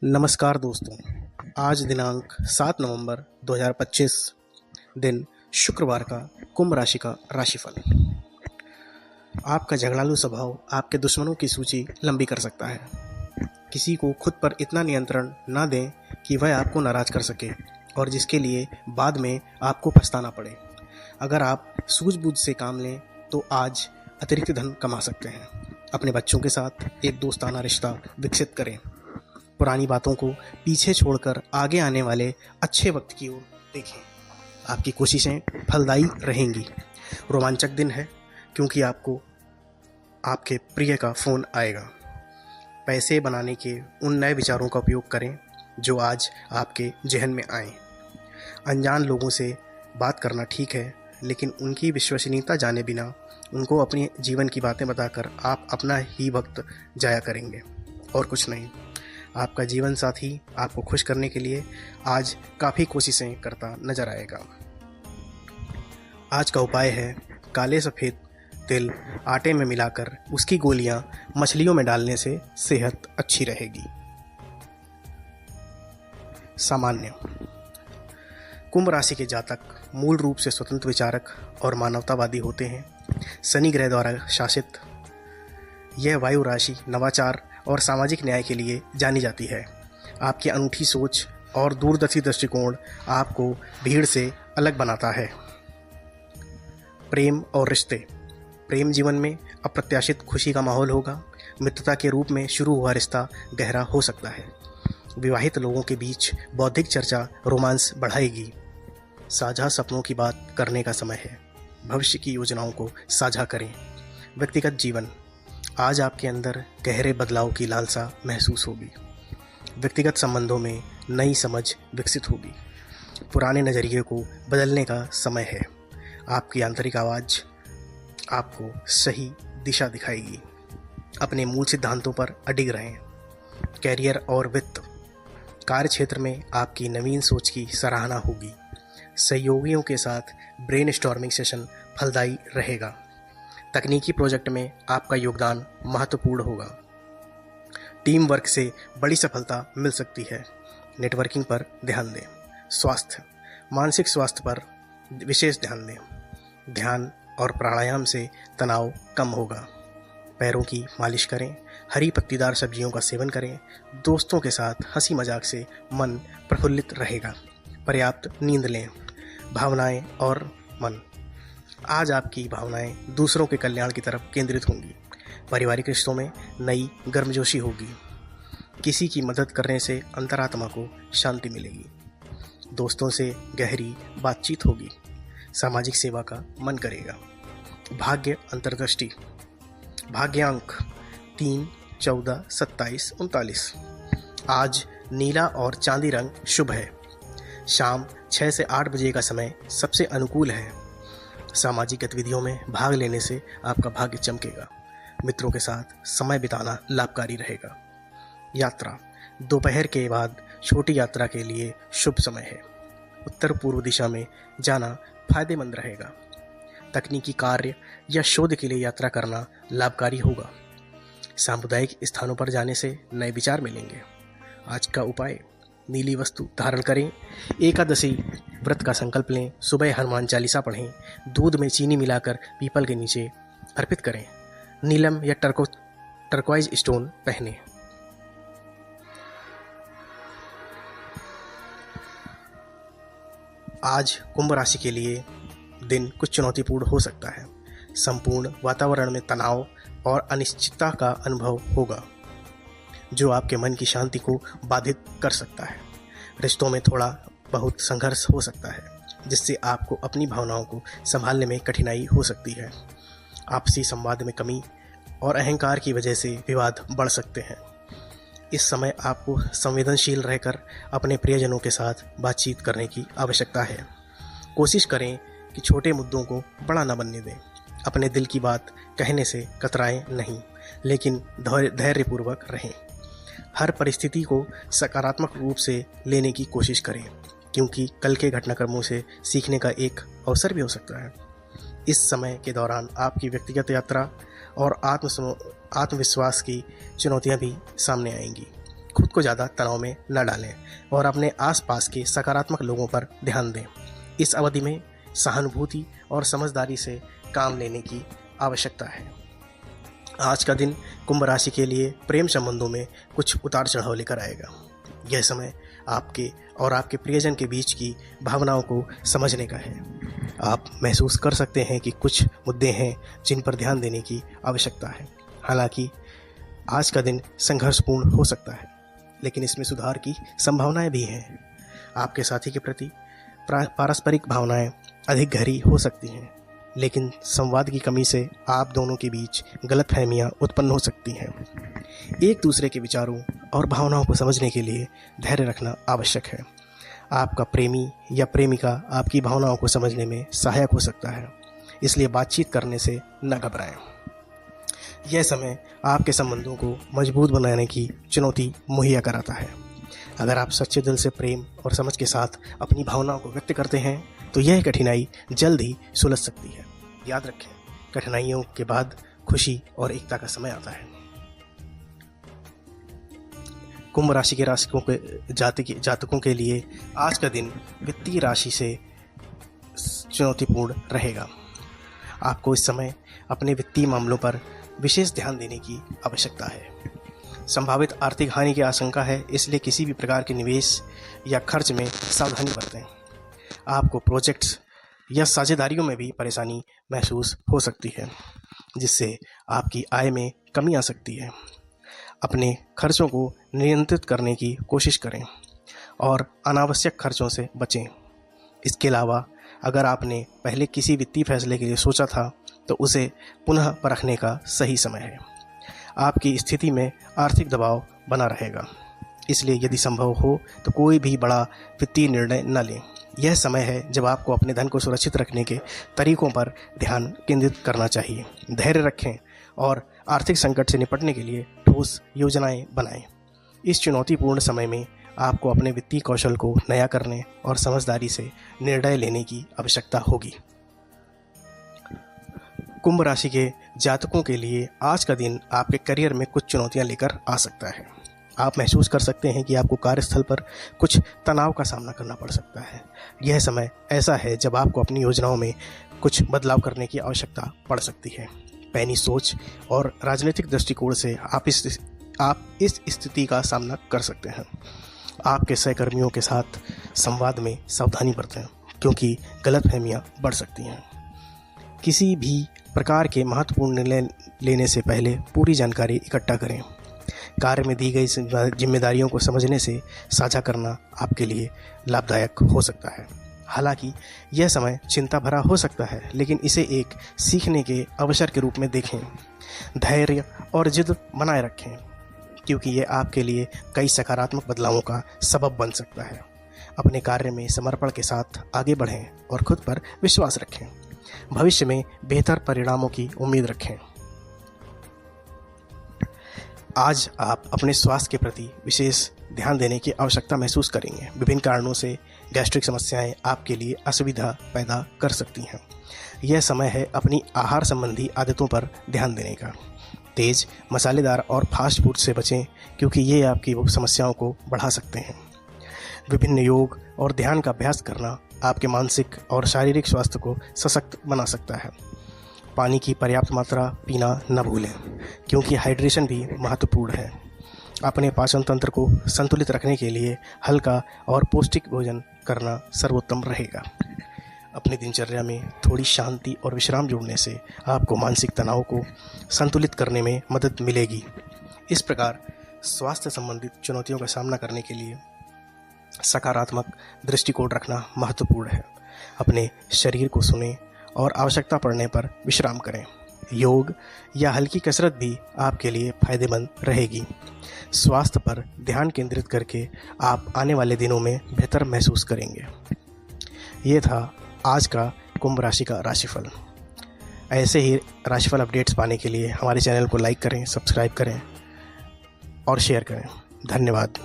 नमस्कार दोस्तों। आज दिनांक 7 नवंबर 2025 दिन शुक्रवार का कुंभ राशि का राशिफल। आपका झगड़ालू स्वभाव आपके दुश्मनों की सूची लंबी कर सकता है। किसी को खुद पर इतना नियंत्रण ना दें कि वह आपको नाराज कर सके और जिसके लिए बाद में आपको पछताना पड़े। अगर आप सूझबूझ से काम लें तो आज अतिरिक्त धन कमा सकते हैं। अपने बच्चों के साथ एक दोस्ताना रिश्ता विकसित करें। पुरानी बातों को पीछे छोड़कर आगे आने वाले अच्छे वक्त की ओर देखें। आपकी कोशिशें फलदायी रहेंगी। रोमांचक दिन है क्योंकि आपको आपके प्रिय का फ़ोन आएगा। पैसे बनाने के उन नए विचारों का उपयोग करें जो आज आपके जहन में आए। अनजान लोगों से बात करना ठीक है, लेकिन उनकी विश्वसनीयता जाने बिना उनको अपने जीवन की बातें बताकर आप अपना ही वक्त जाया करेंगे और कुछ नहीं। आपका जीवन साथी आपको खुश करने के लिए आज काफ़ी कोशिशें करता नजर आएगा। आज का उपाय है काले सफ़ेद तिल आटे में मिलाकर उसकी गोलियां मछलियों में डालने से सेहत अच्छी रहेगी। सामान्य कुंभ राशि के जातक मूल रूप से स्वतंत्र विचारक और मानवतावादी होते हैं। शनि ग्रह द्वारा शासित यह वायु राशि नवाचार और सामाजिक न्याय के लिए जानी जाती है। आपकी अनूठी सोच और दूरदर्शी दृष्टिकोण आपको भीड़ से अलग बनाता है। प्रेम और रिश्ते। प्रेम जीवन में अप्रत्याशित खुशी का माहौल होगा। मित्रता के रूप में शुरू हुआ रिश्ता गहरा हो सकता है। विवाहित लोगों के बीच बौद्धिक चर्चा रोमांस बढ़ाएगी। साझा सपनों की बात करने का समय है। भविष्य की योजनाओं को साझा करें। व्यक्तिगत जीवन। आज आपके अंदर गहरे बदलाव की लालसा महसूस होगी। व्यक्तिगत संबंधों में नई समझ विकसित होगी। पुराने नज़रिए को बदलने का समय है। आपकी आंतरिक आवाज़ आपको सही दिशा दिखाएगी। अपने मूल सिद्धांतों पर अडिग रहें। कैरियर और वित्त। कार्य क्षेत्र में आपकी नवीन सोच की सराहना होगी। सहयोगियों के साथ ब्रेनस्टॉर्मिंग सेशन फलदायी रहेगा। तकनीकी प्रोजेक्ट में आपका योगदान महत्वपूर्ण होगा। टीम वर्क से बड़ी सफलता मिल सकती है। नेटवर्किंग पर ध्यान दें। स्वास्थ्य। मानसिक स्वास्थ्य पर विशेष ध्यान दें। ध्यान और प्राणायाम से तनाव कम होगा। पैरों की मालिश करें। हरी पत्तीदार सब्जियों का सेवन करें। दोस्तों के साथ हंसी मजाक से मन प्रफुल्लित रहेगा। पर्याप्त नींद लें। भावनाएं और मन। आज आपकी भावनाएं दूसरों के कल्याण की तरफ केंद्रित होंगी। पारिवारिक रिश्तों में नई गर्मजोशी होगी। किसी की मदद करने से अंतरात्मा को शांति मिलेगी। दोस्तों से गहरी बातचीत होगी। सामाजिक सेवा का मन करेगा। भाग्य अंतर्दृष्टि। भाग्यांक 3, 14, 27, 39। आज नीला और चांदी रंग शुभ है। शाम 6 से 8 बजे का समय सबसे अनुकूल है। सामाजिक गतिविधियों में भाग लेने से आपका भाग्य चमकेगा। मित्रों के साथ समय बिताना लाभकारी रहेगा। यात्रा। दोपहर के बाद छोटी यात्रा के लिए शुभ समय है। उत्तर पूर्व दिशा में जाना फायदेमंद रहेगा। तकनीकी कार्य या शोध के लिए यात्रा करना लाभकारी होगा। सामुदायिक स्थानों पर जाने से नए विचार मिलेंगे। आज का उपाय नीली वस्तु धारण करें। एकादशी व्रत का संकल्प लें। सुबह हनुमान चालीसा पढ़ें। दूध में चीनी मिलाकर पीपल के नीचे अर्पित करें। नीलम या टर्कवाइज स्टोन पहनें। आज कुंभ राशि के लिए दिन कुछ चुनौतीपूर्ण हो सकता है। संपूर्ण वातावरण में तनाव और अनिश्चितता का अनुभव होगा जो आपके मन की शांति को बाधित कर सकता है। रिश्तों में थोड़ा बहुत संघर्ष हो सकता है जिससे आपको अपनी भावनाओं को संभालने में कठिनाई हो सकती है। आपसी संवाद में कमी और अहंकार की वजह से विवाद बढ़ सकते हैं। इस समय आपको संवेदनशील रहकर अपने प्रियजनों के साथ बातचीत करने की आवश्यकता है। कोशिश करें कि छोटे मुद्दों को बड़ा न बनने दें। अपने दिल की बात कहने से कतराएं नहीं, लेकिन धैर्यपूर्वक रहें। हर परिस्थिति को सकारात्मक रूप से लेने की कोशिश करें क्योंकि कल के घटनाक्रमों से सीखने का एक अवसर भी हो सकता है। इस समय के दौरान आपकी व्यक्तिगत यात्रा और आत्मविश्वास की चुनौतियां भी सामने आएंगी। खुद को ज़्यादा तनाव में न डालें और अपने आसपास के सकारात्मक लोगों पर ध्यान दें। इस अवधि में सहानुभूति और समझदारी से काम लेने की आवश्यकता है। आज का दिन कुंभ राशि के लिए प्रेम संबंधों में कुछ उतार चढ़ाव लेकर आएगा। यह समय आपके और आपके प्रियजन के बीच की भावनाओं को समझने का है। आप महसूस कर सकते हैं कि कुछ मुद्दे हैं जिन पर ध्यान देने की आवश्यकता है। हालांकि आज का दिन संघर्षपूर्ण हो सकता है, लेकिन इसमें सुधार की संभावनाएं भी हैं। आपके साथी के प्रति पारस्परिक भावनाएं अधिक गहरी हो सकती हैं, लेकिन संवाद की कमी से आप दोनों के बीच गलतफहमियां उत्पन्न हो सकती हैं। एक दूसरे के विचारों और भावनाओं को समझने के लिए धैर्य रखना आवश्यक है। आपका प्रेमी या प्रेमिका आपकी भावनाओं को समझने में सहायक हो सकता है, इसलिए बातचीत करने से न घबराएं। यह समय आपके संबंधों को मजबूत बनाने की चुनौती मुहैया कराता है। अगर आप सच्चे दिल से प्रेम और समझ के साथ अपनी भावनाओं को व्यक्त करते हैं तो यह कठिनाई जल्द ही सुलझ सकती है। याद रखें, कठिनाइयों के बाद खुशी और एकता का समय आता है। कुंभ राशि के जातकों के लिए आज का दिन वित्तीय राशि से चुनौतीपूर्ण रहेगा। आपको इस समय अपने वित्तीय मामलों पर विशेष ध्यान देने की आवश्यकता है। संभावित आर्थिक हानि की आशंका है, इसलिए किसी भी प्रकार के निवेश या खर्च में सावधानी बरतें। आपको प्रोजेक्ट्स या साझेदारियों में भी परेशानी महसूस हो सकती है, जिससे आपकी आय में कमी आ सकती है। अपने खर्चों को नियंत्रित करने की कोशिश करें और अनावश्यक खर्चों से बचें। इसके अलावा अगर आपने पहले किसी वित्तीय फैसले के लिए सोचा था तो उसे पुनः परखने का सही समय है। आपकी स्थिति में आर्थिक दबाव बना रहेगा, इसलिए यदि संभव हो तो कोई भी बड़ा वित्तीय निर्णय न लें। यह समय है जब आपको अपने धन को सुरक्षित रखने के तरीकों पर ध्यान केंद्रित करना चाहिए। धैर्य रखें और आर्थिक संकट से निपटने के लिए ठोस योजनाएं बनाएं। इस चुनौतीपूर्ण समय में आपको अपने वित्तीय कौशल को नया करने और समझदारी से निर्णय लेने की आवश्यकता होगी। कुंभ राशि के जातकों के लिए आज का दिन आपके करियर में कुछ चुनौतियां लेकर आ सकता है। आप महसूस कर सकते हैं कि आपको कार्यस्थल पर कुछ तनाव का सामना करना पड़ सकता है। यह समय ऐसा है जब आपको अपनी योजनाओं में कुछ बदलाव करने की आवश्यकता पड़ सकती है। पैनी सोच और राजनीतिक दृष्टिकोण से आप इस स्थिति का सामना कर सकते हैं। आपके सहकर्मियों के साथ संवाद में सावधानी बरतें, क्योंकि गलतफहमियां बढ़ सकती हैं। किसी भी प्रकार के महत्वपूर्ण निर्णय लेने से पहले पूरी जानकारी इकट्ठा करें। कार्य में दी गई जिम्मेदारियों को समझने से साझा करना आपके लिए लाभदायक हो सकता है। हालांकि यह समय चिंता भरा हो सकता है, लेकिन इसे एक सीखने के अवसर के रूप में देखें। धैर्य और जिद बनाए रखें, क्योंकि यह आपके लिए कई सकारात्मक बदलावों का सबब बन सकता है। अपने कार्य में समर्पण के साथ आगे बढ़ें और खुद पर विश्वास रखें। भविष्य में बेहतर परिणामों की उम्मीद रखें। आज आप अपने स्वास्थ्य के प्रति विशेष ध्यान देने की आवश्यकता महसूस करेंगे। विभिन्न कारणों से गैस्ट्रिक समस्याएं आपके लिए असुविधा पैदा कर सकती हैं। यह समय है अपनी आहार संबंधी आदतों पर ध्यान देने का। तेज, मसालेदार और फास्ट फूड से बचें, क्योंकि ये आपकी समस्याओं को बढ़ा सकते हैं। विभिन्न योग और ध्यान का अभ्यास करना आपके मानसिक और शारीरिक स्वास्थ्य को सशक्त बना सकता है। पानी की पर्याप्त मात्रा पीना न भूलें, क्योंकि हाइड्रेशन भी महत्वपूर्ण है। अपने पाचन तंत्र को संतुलित रखने के लिए हल्का और पौष्टिक भोजन करना सर्वोत्तम रहेगा। अपनी दिनचर्या में थोड़ी शांति और विश्राम जोड़ने से आपको मानसिक तनाव को संतुलित करने में मदद मिलेगी। इस प्रकार स्वास्थ्य संबंधित चुनौतियों का सामना करने के लिए सकारात्मक दृष्टिकोण रखना महत्वपूर्ण है। अपने शरीर को सुनें और आवश्यकता पड़ने पर विश्राम करें। योग या हल्की कसरत भी आपके लिए फायदेमंद रहेगी। स्वास्थ्य पर ध्यान केंद्रित करके आप आने वाले दिनों में बेहतर महसूस करेंगे। ये था आज का कुंभ राशि का राशिफल। ऐसे ही राशिफल अपडेट्स पाने के लिए हमारे चैनल को लाइक करें, सब्सक्राइब करें और शेयर करें। धन्यवाद।